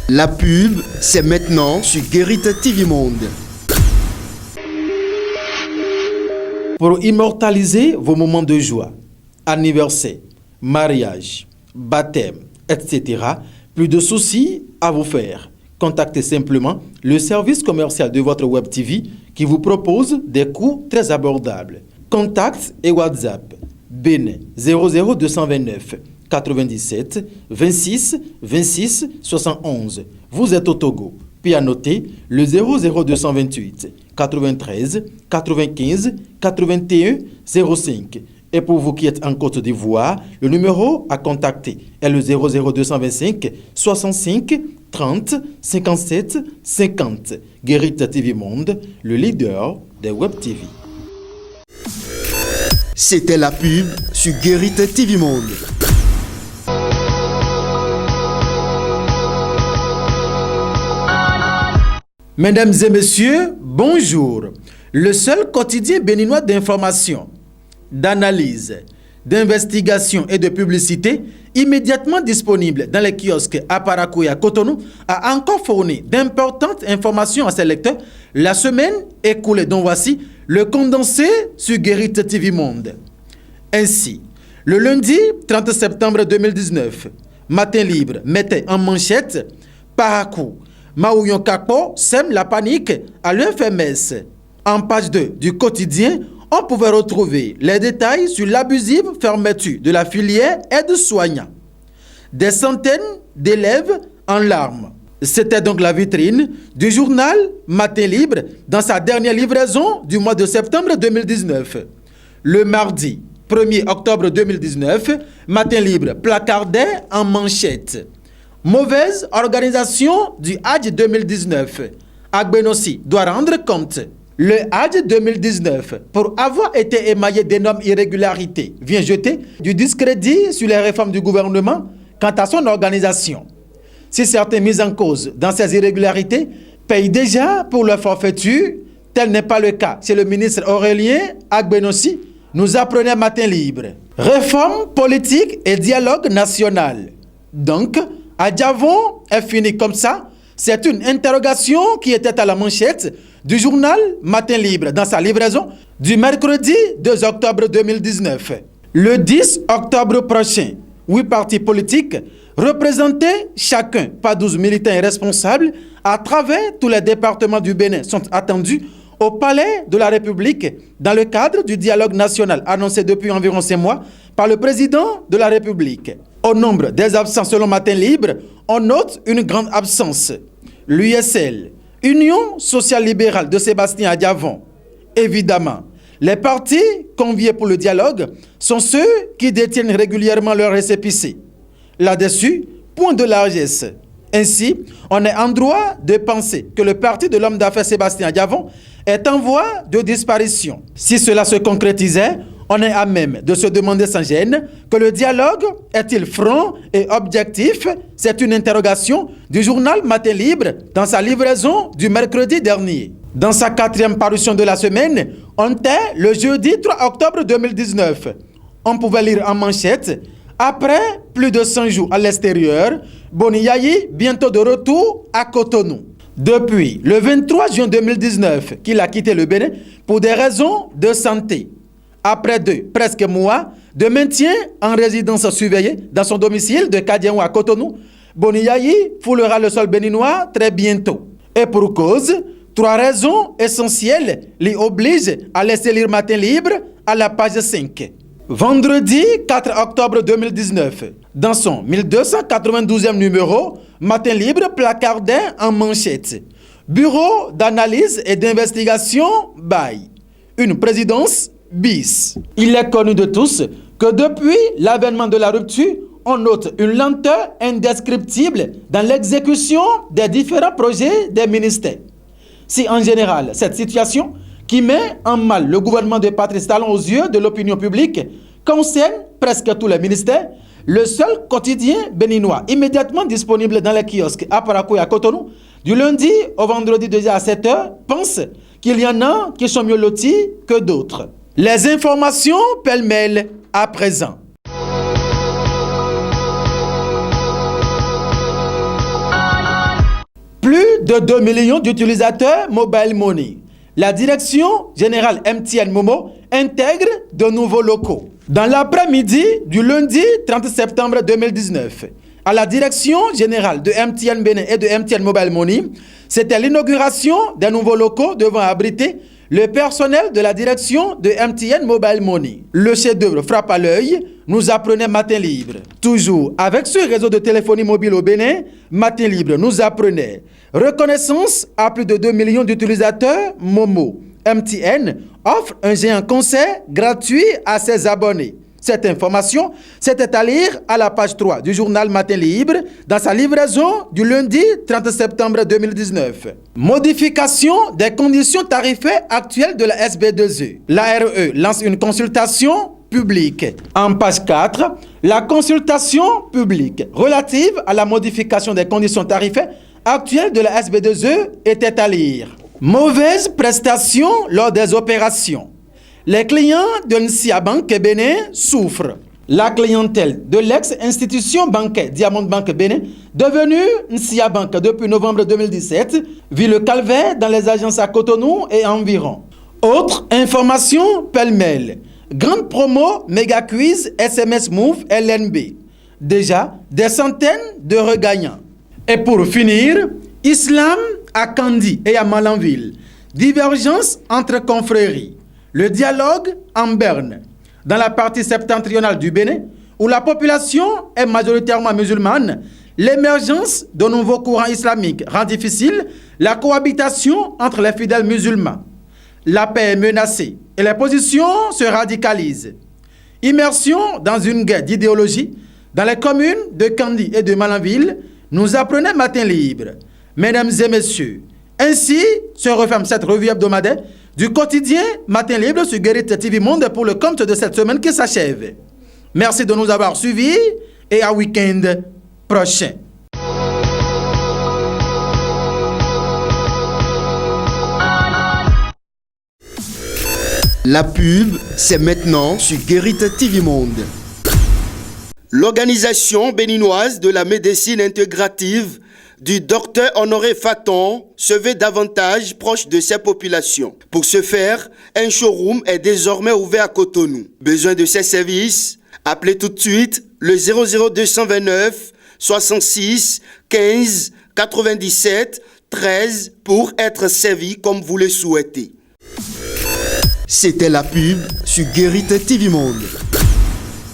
La pub, c'est maintenant sur Guérite TV Monde. Pour immortaliser vos moments de joie, anniversaire, mariage, baptême, etc., plus de soucis à vous faire. Contactez simplement le service commercial de votre Web TV qui vous propose des coûts très abordables. Contact et WhatsApp. Bénin 00229 97 26 26 71. Vous êtes au Togo. Puis à noter le 00228 93 95 81 05. Et pour vous qui êtes en Côte d'Ivoire, le numéro à contacter est le 00225 65 30 57 50. Guérite TV Monde, le leader des Web TV. C'était la pub sur Guérite TV Monde. Mesdames et messieurs, bonjour. Le seul quotidien béninois d'information, d'analyse, d'investigation et de publicité immédiatement disponible dans les kiosques à Parakou et à Cotonou a encore fourni d'importantes informations à ses lecteurs la semaine écoulée, dont voici le condensé sur Guérite TV Monde. Ainsi, le lundi 30 septembre 2019, Matin Libre mettait en manchette Parakou, Maouyon Kakpo sème la panique à l'UFMS. En page 2 du quotidien, on pouvait retrouver les détails sur l'abusive fermeture de la filière aide-soignant. Des centaines d'élèves en larmes. C'était donc la vitrine du journal Matin Libre dans sa dernière livraison du mois de septembre 2019. Le mardi 1er octobre 2019, Matin Libre placardait en manchette mauvaise organisation du Hadj 2019. Agbenossi doit rendre compte. Le Hadj 2019, pour avoir été émaillé d'énormes irrégularités, vient jeter du discrédit sur les réformes du gouvernement quant à son organisation. Si certaines mises en cause dans ces irrégularités payent déjà pour leur forfaiture, tel n'est pas le cas chez le ministre Aurélien Agbenossi, nous apprenait Matin Libre. Réforme politique et dialogue national. Donc, Adjavon est fini comme ça. C'est une interrogation qui était à la manchette du journal Matin Libre dans sa livraison du mercredi 2 octobre 2019. Le 10 octobre prochain, 8 partis politiques représentés chacun par 12 militants et responsables à travers tous les départements du Bénin sont attendus au Palais de la République dans le cadre du dialogue national annoncé depuis environ 5 mois par le président de la République. Au nombre des absents selon Matin Libre, on note une grande absence. L'USL, Union sociale libérale de Sébastien Adjavon. Évidemment, les partis conviés pour le dialogue sont ceux qui détiennent régulièrement leur récépissé. Là-dessus, point de largesse. Ainsi, on est en droit de penser que le parti de l'homme d'affaires Sébastien Adjavon est en voie de disparition. Si cela se concrétisait, on est à même de se demander sans gêne que le dialogue est-il franc et objectif? C'est une interrogation du journal Matin Libre dans sa livraison du mercredi dernier. Dans sa 4e parution de la semaine, on était le jeudi 3 octobre 2019. On pouvait lire en manchette « Après plus de 100 jours à l'extérieur, Boni Yayi bientôt de retour à Cotonou ». Depuis le 23 juin 2019 qu'il a quitté le Bénin pour des raisons de santé. Après presque mois de maintien en résidence surveillée dans son domicile de Kadianou à Cotonou, Boni Yayi foulera le sol béninois très bientôt. Et pour cause, 3 raisons essentielles l'y obligent à laisser lire Matin Libre à la page 5. Vendredi 4 octobre 2019, dans son 1292e numéro, Matin Libre placardait en manchette Bureau d'analyse et d'investigation BAI. Une présidence bis. Il est connu de tous que depuis l'avènement de la rupture, on note une lenteur indescriptible dans l'exécution des différents projets des ministères. Si en général, cette situation qui met en mal le gouvernement de Patrice Talon aux yeux de l'opinion publique concerne presque tous les ministères, le seul quotidien béninois immédiatement disponible dans les kiosques à Parakou et à Cotonou, du lundi au vendredi déjà à 7h, pense qu'il y en a qui sont mieux lotis que d'autres. Les informations pêle-mêle à présent. Plus de 2 millions d'utilisateurs Mobile Money. La direction générale MTN Momo intègre de nouveaux locaux. Dans l'après-midi du lundi 30 septembre 2019, à la direction générale de MTN Bénin et de MTN Mobile Money, c'était l'inauguration des nouveaux locaux devant abriter le personnel de la direction de MTN Mobile Money. Le chef-d'œuvre frappe à l'œil, nous apprenait Matin Libre. Toujours avec ce réseau de téléphonie mobile au Bénin, Matin Libre nous apprenait reconnaissance à plus de 2 millions d'utilisateurs Momo. MTN offre un géant concert gratuit à ses abonnés. Cette information, c'était à lire à la page 3 du journal Matin Libre dans sa livraison du lundi 30 septembre 2019. Modification des conditions tarifaires actuelles de la SB2E. L'ARE lance une consultation publique. En page 4, la consultation publique relative à la modification des conditions tarifaires actuelles de la SB2E était à lire. Mauvaise prestation lors des opérations. Les clients de Nsia Bank Bénin souffrent. La clientèle de l'ex-institution bancaire Diamond Bank Bénin, devenue Nsia Bank depuis novembre 2017, vit le calvaire dans les agences à Cotonou et environ. Autre information pêle-mêle. Grande promo, méga quiz, SMS Move, LNB. Déjà, des centaines de regagnants. Et pour finir, Islam à Kandi et à Malanville. Divergence entre confréries. Le dialogue en berne. Dans la partie septentrionale du Bénin, où la population est majoritairement musulmane, l'émergence de nouveaux courants islamiques rend difficile la cohabitation entre les fidèles musulmans. La paix est menacée et les positions se radicalisent. Immersion dans une guerre d'idéologie dans les communes de Kandi et de Malanville, nous apprenait Matin Libre. Mesdames et messieurs, ainsi se referme cette revue hebdomadaire du quotidien Matin Libre sur Guérit TV Monde pour le compte de cette semaine qui s'achève. Merci de nous avoir suivis et à week-end prochain. La pub, c'est maintenant sur Guérit TV Monde. L'organisation béninoise de la médecine intégrative du docteur Honoré Faton se veut davantage proche de ses populations. Pour ce faire, un showroom est désormais ouvert à Cotonou. Besoin de ses services? Appelez tout de suite le 00229 66 15 97 13 pour être servi comme vous le souhaitez. C'était la pub sur Guérit TV Monde.